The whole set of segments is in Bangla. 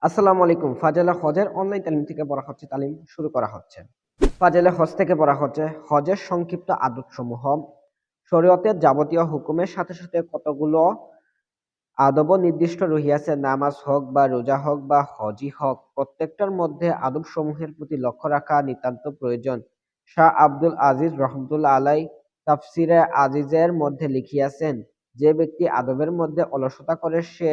আসসালামু আলাইকুম। ফাজেলা হজের অনলাইন তালিম থেকে পড়া হচ্ছে, তালিম শুরু করা হচ্ছে। ফাজেলা হজ থেকে পড়া হচ্ছে হজের সংক্ষিপ্ত আদবসমূহ। শরীয়তের যাবতীয় হুকুমের সাথে সাথে কতগুলো আদবও নির্দিষ্ট রহিয়াছে। নামাজ হোক বা রোজা হোক বা হজই হোক, প্রত্যেকটার মধ্যে আদবসমূহের প্রতি লক্ষ্য রাখা নিতান্ত প্রয়োজন। শাহ আব্দুল আজিজ রহমতুল্লাহ আলাই তাফসিরে আজিজের মধ্যে লিখিয়াছেন, যে ব্যক্তি আদবের মধ্যে অলসতা করে সে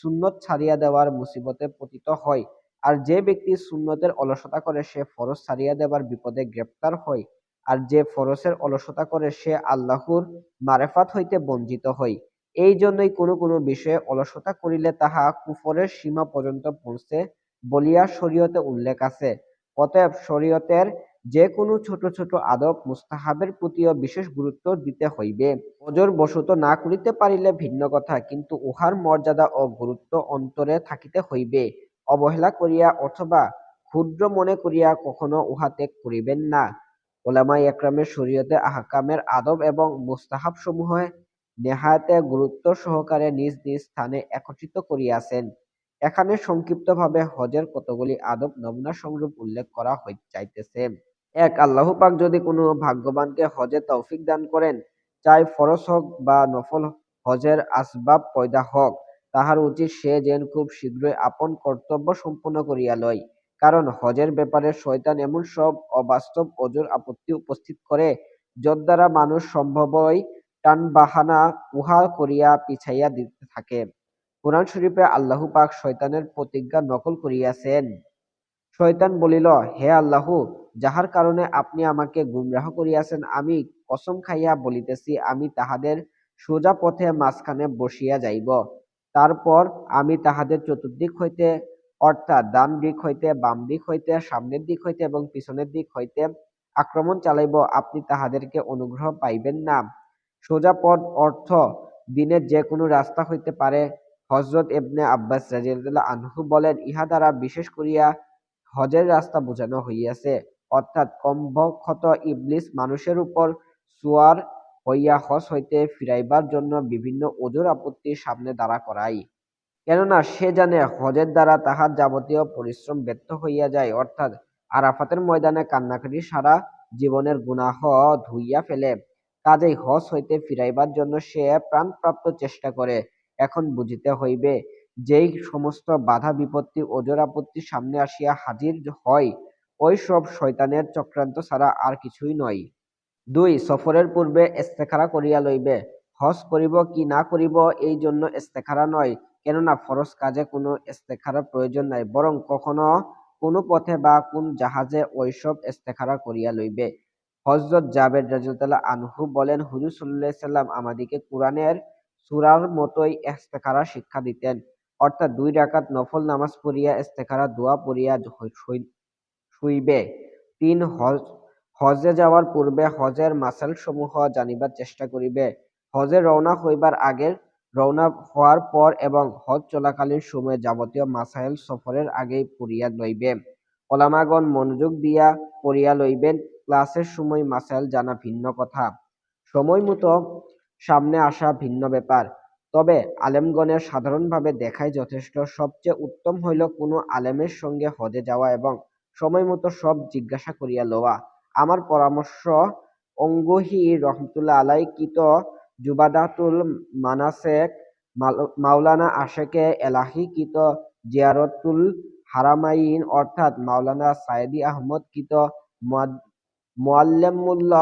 সুন্নত ছাড়িয়া দেওয়ার মুসিবতে পতিত হয়, আর যে ব্যক্তি সুন্নতের অলসতা করে সে ফরজ ছাড়িয়া দেওয়ার বিপদে গ্রেপ্তার হয়, আর যে ফরজের অলসতা করে সে আল্লাহর মারেফাত হইতে বঞ্চিত হয়। এই জন্যই কোনো কোনো বিষয়ে অলসতা করিলে তাহা কুফরের সীমা পর্যন্ত পৌঁছে বলিয়া শরীয়তে উল্লেখ আছে। অতএব শরীয়তের যে কোনো ছোট ছোট আদব মুস্তাহাবের প্রতিও বিশেষ গুরুত্ব দিতে হইবে। ওজর বশত না করিতে পারিলে ভিন্ন কথা, কিন্তু উহার মর্যাদা ও গুরুত্ব অন্তরে থাকিতে হইবে। অবহেলা করিয়া অথবা ক্ষুদ্র মনে করিয়া কখনো উহা ত্যাগ করিবেন না। ওলামায়ে একরামের শরীয়তে আহকামের আদব এবং মুস্তাহাব সমূহ নেহায়েতে গুরুত্ব সহকারে নিজ নিজ স্থানে একত্রিত করিয়াছেন। এখানে সংক্ষিপ্তভাবে হজের কতগুলি আদব নমুনা সংরূপ উল্লেখ করা যাইতেছে। এক, আল্লাহ পাক যদি কোনো ভাগ্যবানকে হজে তৌফিক দান করেন, চাই ফরজ হোক বা নফল, হজের আসবাব পয়দা হোক, তাহার উচিত সে যেন খুব শীঘ্রই আপন কর্তব্য সম্পূর্ণ করিয়া লয়। কারণ হজের ব্যাপারে শয়তান এমন সব অবাস্তব ওজর আপত্তি উপস্থিত করে, যদ্বারা মানুষ সম্ভবই টানবাহানা উহা করিয়া পিছাইয়া দিতে থাকে। কুরআন শরীফে আল্লাহ পাক শয়তানের প্রতিজ্ঞা নকল করিয়াছেন। শয়তান বলিল, হে আল্লাহ, যাহার কারণে আপনি আমাকে গুমরাহ করিয়াছেন, আমি কসম খাইয়া বলিতেছি, আমি তাহাদের সোজা পথে মাঝখানে বসিয়া যাইব। তারপর আমি তাহাদের চতুর্দিক হইতে, অর্থাৎ ডান দিক হইতে, বাম দিক হইতে, সামনের দিক হইতে এবং পিছনের দিক হইতে আক্রমণ চালাইব। আপনি তাহাদেরকে অনুগ্রহ পাইবেন না। সোজা পথ অর্থ দিনের যে কোনো রাস্তা হইতে পারে। হযরত ইবনে আব্বাস রাদিয়াল্লাহু আনহু বলেন, ইহা দ্বারা বিশেষ করিয়া হজের রাস্তা বোঝানো হইয়াছে, অর্থাৎ কমবক্ষত ইবলিস মানুষের উপর সুয়ার হইয়া হজ হইতে ফিরাইবার জন্য বিভিন্ন ওজর আপত্তির সামনে দাঁড়া করায়। কেননা সে জানে হজের দ্বারা তাহার যাবতীয় পরিশ্রম ব্যর্থ হইয়া যায়, অর্থাৎ আরাফাতের ময়দানে কান্নাকাটি সারা জীবনের গুনাহ ধুইয়া ফেলে। কাজেই হজ হইতে ফিরাইবার জন্য সে প্রাণপ্রাপ্ত চেষ্টা করে। এখন বুঝিতে হইবে, যেই সমস্ত বাধা বিপত্তি ওজর আপত্তির সামনে আসিয়া হাজির হয়, ওই সব শয়তানের চক্রান্ত ছাড়া আর কিছুই নয়। ২, সফরের পূর্বে ইস্তেখারা করিয়া লইবে। হজ করিব কি না করিব, এই জন্য ইস্তেখারা নয়, কেননা ফরজ কাজে কোনো ইস্তেখারার প্রয়োজন নাই, বরং কখনো কোন পথে বা কোন জাহাজে ঐসব ইস্তেখারা করিয়া লইবে। হযরত জাবের রাদিয়াল্লাহু আনহু বলেন, হুজুর সাল্লাল্লাহু আলাইহি সাল্লাম আমাদিগকে কুরআনের সূরার মতোই ইস্তেখারা শিক্ষা দিতেন, অর্থাৎ ২ রাকাত নফল নামাজ পড়িয়া ইস্তেখারা দোয়া পড়িয়া শুইবে। ৩, হজে যাওয়ার পূর্বে হজের মাসাইলসমূহ জানিবার চেষ্টা করিবে। হজে রওনা হইবার আগে, রওনা হওয়ার পর এবং হজ চলাকালীন সময়ে যাবতীয় মাসাইল সফরের আগেই পড়িয়া লইবে। ওলামাগণ মনোযোগ দিয়া পড়িয়া লইবেন। ক্লাসের সময় মাসাইল জানা ভিন্ন কথা, সময় মতো সামনে আসা ভিন্ন ব্যাপার। তবে আলেমগণের সাধারণভাবে দেখাই যথেষ্ট। সবচেয়ে উত্তম হইল কোনো আলেমের সঙ্গে হজে যাওয়া এবং সময় মতো সব জিজ্ঞাসা করিয়া লওয়া। আমার পরামর্শ, অঙ্গহি রহমতুল্লাহ আলাই কৃত জুবাদাতুল মানাসেক, মাওলানা আশেকে এলাহি কৃত জিয়ারতুল হারামাইন, অর্থাৎ মাওলানা সায়েদী আহমদ কৃত মুআল্লিমুল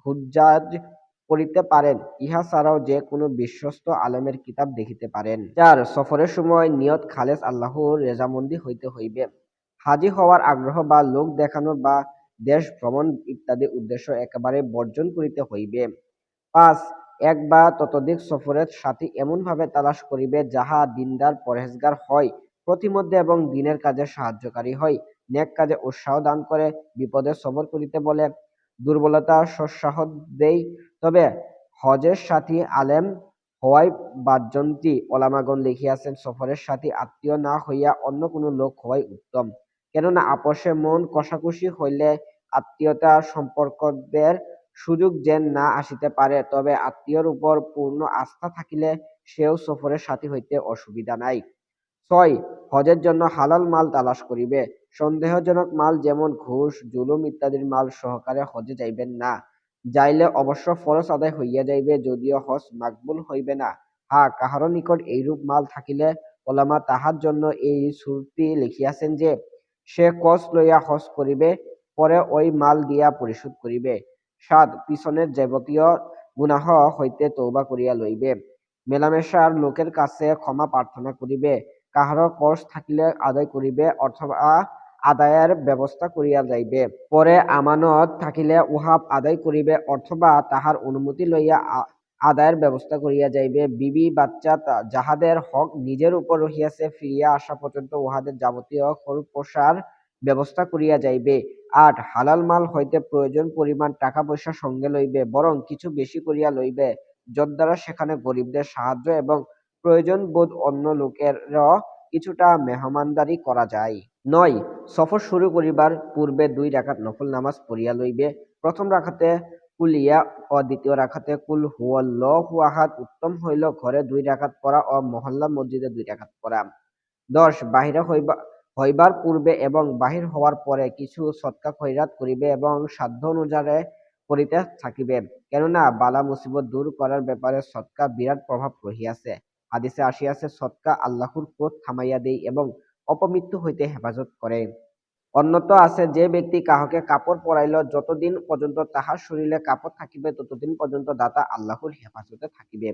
হুজ্জাজ পড়িতে পারেন। ইহা ছাড়াও যে কোনো বিশ্বস্ত আলেমের কিতাব দেখিতে পারেন। ৪, সফরের সময় নিয়ত খালেস আল্লাহর রেজামন্দি হইতে হইবে। হাজী হওয়ার আগ্রহ বা লোক দেখানো বা দেশ ভ্রমণ ইত্যাদি উদ্দেশ্য একেবারে বর্জন করিতে হইবে। ৫, এক বা ততোধিক সফরের সাথী এমনভাবে তালাশ করিবে, যাহা দিনদার পরহেজগার হয়, প্রতিমধ্যে এবং দিনের কাজে সাহায্যকারী হয়, নেক কাজে উৎসাহ দান করে, বিপদে সবর করিতে বলে, দুর্বলতা সৎসাহস দেয়। তবে হজের সাথী আলেম হওয়াই বাঞ্ছনীয়। ওলামাগণ লিখিয়াছেন, সফরের সাথী আত্মীয় না হইয়া অন্য কোনো লোক হওয়াই উত্তম। কেননা আপোষে মন কষাকষি হইলে আত্মীয়তা সম্পর্কদের সুযোগ যেন না আসিতে পারে, তবে আত্মীয়র উপর পূর্ণ আস্থা থাকিলে সেও সফরের সাথী হইতে অসুবিধা নাই। 6. হজের জন্য হালাল মাল তালাশ করিবে। সন্দেহজনক মাল যেমন ঘুষ, জুলুম ইত্যাদির মাল সহকারে হজে যাইবেন না। যাইলে অবশ্য ফরজ আদায় হইয়া যাইবে, যদিও হজ মাকবুল হইবে না। কাহারও নিকট এইরূপ মাল থাকিলে ওলামা তাহার জন্য এই সূরটি লিখিয়াছেন যে, সে কস লইয়া হজ করিবে, পরে ওই মাল দিয়া পরিশোধ করিবে। 7. পিছনের যাবতীয় গুনাহ হইতে তওবা করিয়া লইবে। মেলামেশার লোকের কাছে ক্ষমা প্রার্থনা করিবে। কাহারও কর্জ থাকিলে আদায় করিবে অথবা আদায়ের ব্যবস্থা করিয়া যাইবে। পরে আমানত থাকিলে উহা আদায় করিবে অথবা তাহার অনুমতি লইয়া আদায়ের ব্যবস্থা করিয়া যাইবে। বিবি বাচ্চা যাহাদের হক নিজের উপর রহিয়াছে, ফিরিয়া আসা পর্যন্ত উহাদের যাবতীয় খরচ-পোষার ব্যবস্থা করিয়া যাইবে। 8. হালাল মাল হইতে প্রয়োজন পরিমাণ টাকা পয়সা সঙ্গে লইবে, বরং কিছু বেশি করিয়া লইবে, যদ্বারা সেখানে গরিবদের সাহায্য এবং প্রয়োজন বোধ অন্য লোকেরও কিছুটা মেহমানদারি করা যায়। 9. সফর শুরু করিবার পূর্বে 2 রাকাত নফল নামাজ পড়িয়া লইবে। প্রথম রাকাতে কুলিয়া ও দ্বিতীয় রাকাতে কুল হুয়াল্লাহু আহাদ। উত্তম হইল ঘরে 2 রাকাত পড়া ও মহল্লা মসজিদে 2 রাকাত পড়া। 10. বাহিরে হইবার পূর্বে এবং বাহির হওয়ার পরে কিছু সদকা খয়রাত করিবে এবং সাধ্য অনুযায়ী করিতে থাকিবে, কেননা বালা মুসিবত দূর করার ব্যাপারে সদকা বিরাট প্রভাব রহিয়াছে। হাদিসে আসিয়াছে, সদকা আল্লাহর ক্রোধ থামাইয়া দেয় এবং অপমৃত্যু হইতে হেফাজত করে। অন্যত আছে, যে ব্যক্তি কাহকে কাপড় পরাইল, যতদিন পর্যন্ত তাহার শরীরে কাপড় থাকিবে ততদিন পর্যন্ত দাতা আল্লাহর হেফাজতে থাকিবে।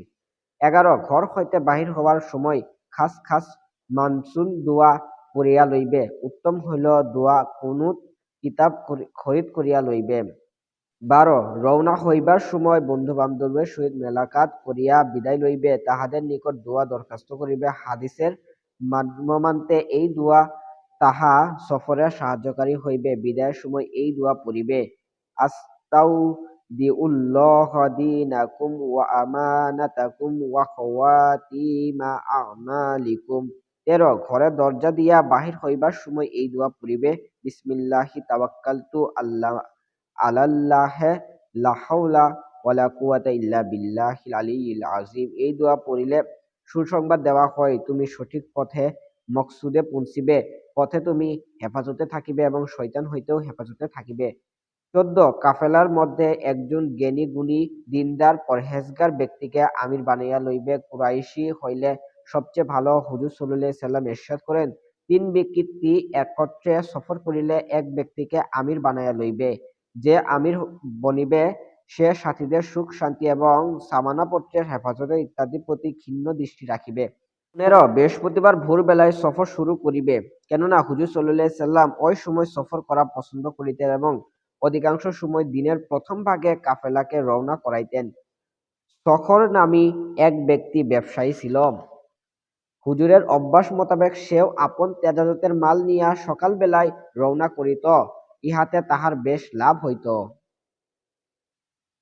11. ঘর হইতে বাহির হওয়ার সময় খাস খাস মানসুন দোয়া পড়িয়া লইবে। উত্তম হইল দোয়া কুনুত কিতাব খরিদ করিয়া লইবে। 12. রওনা হইবার সময় বন্ধু বান্ধবের সহিত মেলাকাত করিয়া বিদায় লইবে, তাহাদের নিকট দোয়া দরখাস্ত করিবে। হাদিসের মর্মান্তে এই দোয়া তাহা সফরে সাহায্যকারী হইবে। বিদায়ের সময় এই দোয়া পড়িবে, আস্তাউদিউল্লাহ দীনাকুম ওয়া আমানাতাকুম ওয়া খাওয়াতিমা আমালিকুম। 13. ঘরের দরজা দিয়া বাহির হইবার সময় এই দোয়া পড়িবে, বিসমিল্লাহি তাওয়াক্কালতু আলাল্লাহি লা হাওলা ওয়ালা কুওয়াতা ইল্লা বিল্লাহিল আলিয়্যিল আযীম। এই দোয়া পড়িলে সুসংবাদ দেওয়া হয়, তুমি সঠিক পথে মকসুদে পৌঁছিবে, পথে তুমি হেফাজতে থাকিবে এবং শয়তান হইতেও হেফাজতে থাকিবে। 14. কাফেলার মধ্যে একজন জ্ঞানী গুণী দিনদার পরহেজগার ব্যক্তিকে আমির বানাইয়া লইবে। কুরাইশী হইলে সবচেয়ে ভালো। হুজুর সাল্লাল্লাহু আলাইহি সাল্লাম ইরশাদ করেন, 3 ব্যক্তি একত্রে সফর করিলে এক ব্যক্তিকে আমির বানাইয়া লইবে। যে আমির বনিবে সে সাথীদের সুখ শান্তি এবং সামানাপত্রের হেফাজতে ইত্যাদির প্রতি ক্ষীণ দৃষ্টি রাখিবে। 15. বৃহস্পতিবার ভোরবেলায় সফর শুরু করিবে, কেননা হুজুর সাল্লাল্লাহু আলাইহি সাল্লাম ওই সময় সফর করা পছন্দ করিতেন এবং অধিকাংশ সময় দিনের প্রথম ভাগে কাফেলাকে রওনা করাইতেন। সখর নামী এক ব্যক্তি ব্যবসায়ী ছিল। হুজুরের অভ্যাস মোতাবেক সেও আপন তেজারতের মাল নিয়া সকাল বেলায় রওনা করিত, ইহাতে তাহার বেশ লাভ হইত।